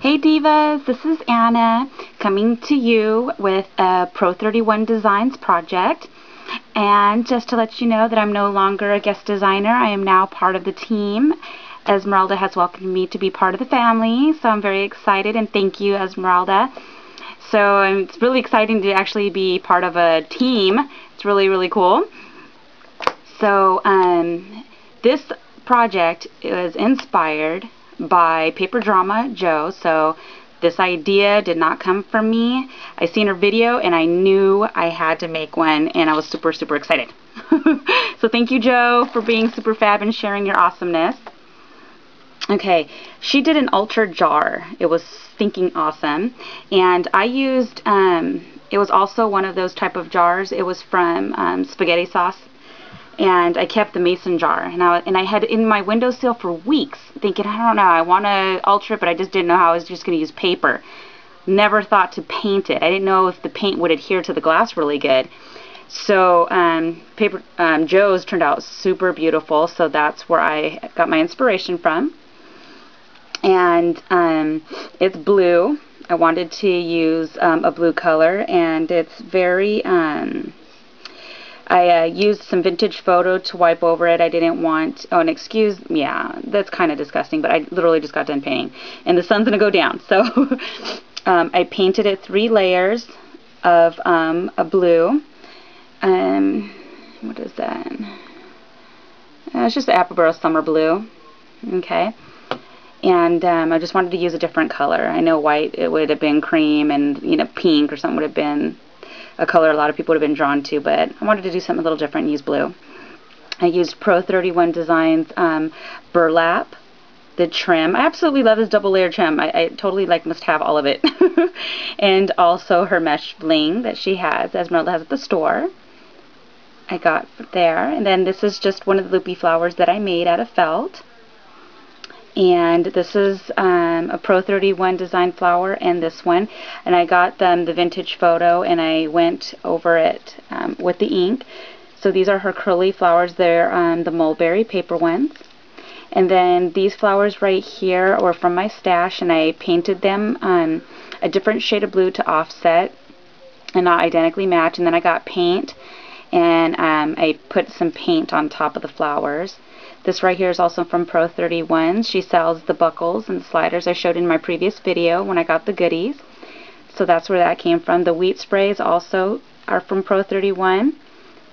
Hey Divas, this is Anna coming to you with a Pro31Designs project. And just to let you know that I'm no longer a guest designer, I am now part of the team. Esmeralda has welcomed me to be part of the family, so I'm very excited, and thank you, Esmeralda. So it's really exciting to actually be part of a team. It's really, really cool. So this project is inspired by Paperdrama Joe. So this idea did not come from me. I seen her video and I knew I had to make one, and I was super, super excited. So thank you, Joe, for being super fab and sharing your awesomeness. Okay, she did an ultra jar. It was stinking awesome, and I used it was also one of those type of jars. It was from spaghetti sauce, and I kept the mason jar, and I had it in my windowsill for weeks thinking, I don't know, I want to alter it, but I just didn't know how. I was just going to use paper. Never thought to paint it. I didn't know if the paint would adhere to the glass really good. So Joe's turned out super beautiful, so that's where I got my inspiration from. And it's blue. I wanted to use a blue color, and it's very I used some vintage photo to wipe over it. I didn't want, oh, and excuse, yeah, that's kind of disgusting, but I literally just got done painting, and the sun's going to go down. So I painted it 3 layers of a blue. What is that? It's just the Apple Summer Blue. Okay. And I just wanted to use a different color. I know white, it would have been cream, and, you know, pink or something would have been a color a lot of people would have been drawn to, but I wanted to do something a little different and use blue. I used Pro31Designs burlap, the trim. I absolutely love this double layer trim. I totally must have all of it. And also her mesh bling that she has, Esmeralda has at the store. I got there. And then this is just one of the loopy flowers that I made out of felt. And this is a Pro31 flower, and this one. And I got them the vintage photo, and I went over it with the ink. So these are her curly flowers. They're the mulberry paper ones. And then these flowers right here were from my stash, and I painted them a different shade of blue to offset and not identically match. And then I got paint, and I put some paint on top of the flowers. This right here is also from Pro31. She sells the buckles and the sliders I showed in my previous video when I got the goodies. So that's where that came from. The wheat sprays also are from Pro31.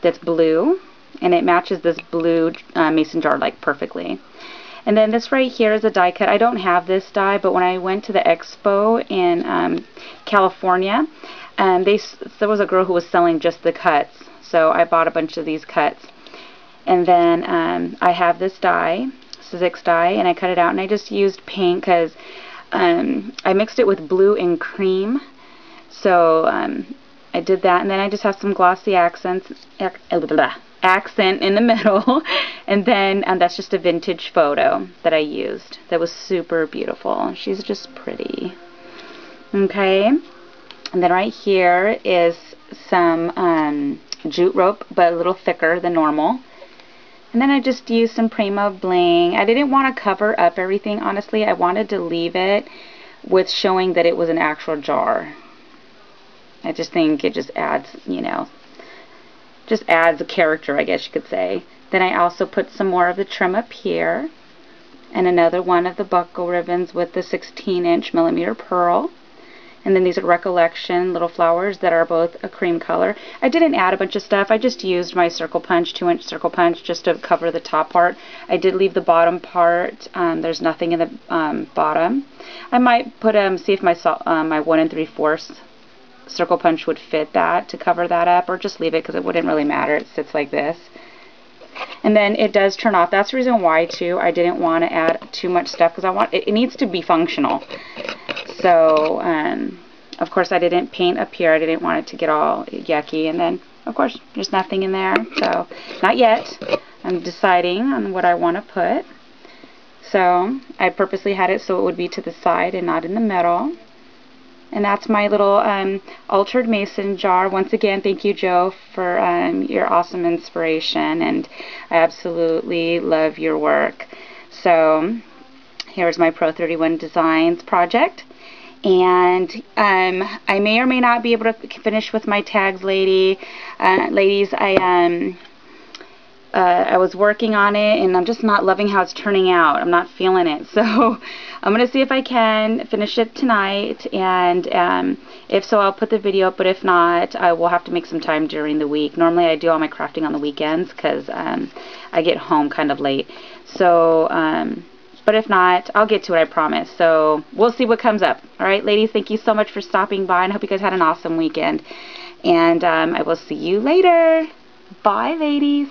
That's blue, and it matches this blue mason jar perfectly. And then this right here is a die cut. I don't have this die, but when I went to the expo in California, there was a girl who was selling just the cuts. So I bought a bunch of these cuts. And then I have this die, Sizzix die, and I cut it out, and I just used paint because I mixed it with blue and cream. So I did that, and then I just have some glossy accent in the middle. And then that's just a vintage photo that I used that was super beautiful. She's just pretty. Okay, and then right here is some jute rope, but a little thicker than normal. And then I just used some Prima bling. I didn't want to cover up everything, honestly. I wanted to leave it with showing that it was an actual jar. I just think it just adds, you know, just adds a character, I guess you could say. Then I also put some more of the trim up here, and another one of the buckle ribbons with the 16" millimeter pearl. And then these are Recollection little flowers that are both a cream color. I didn't add a bunch of stuff. I just used my circle punch, 2" circle punch, just to cover the top part. I did leave the bottom part. There's nothing in the bottom. I might put see if my 1 3/4 circle punch would fit that to cover that up, or just leave it because it wouldn't really matter. It sits like this. And then it does turn off. That's the reason why too I didn't want to add too much stuff, because it needs to be functional. So of course I didn't paint up here. I didn't want it to get all yucky. And then of course there's nothing in there, so not yet. I'm deciding on what I want to put. So I purposely had it so it would be to the side and not in the middle. And that's my little altered mason jar. Once again, thank you, Joe, for your awesome inspiration, and I absolutely love your work. So Here's my Pro31Designs project. And I may or may not be able to finish with my tags, ladies. I was working on it, and I'm just not loving how it's turning out. I'm not feeling it. So I'm going to see if I can finish it tonight, and if so, I'll put the video up, but if not, I will have to make some time during the week. Normally I do all my crafting on the weekends because I get home kind of late. So, but if not, I'll get to it, I promise. So we'll see what comes up. Alright, ladies, thank you so much for stopping by, and I hope you guys had an awesome weekend. And I will see you later. Bye, ladies.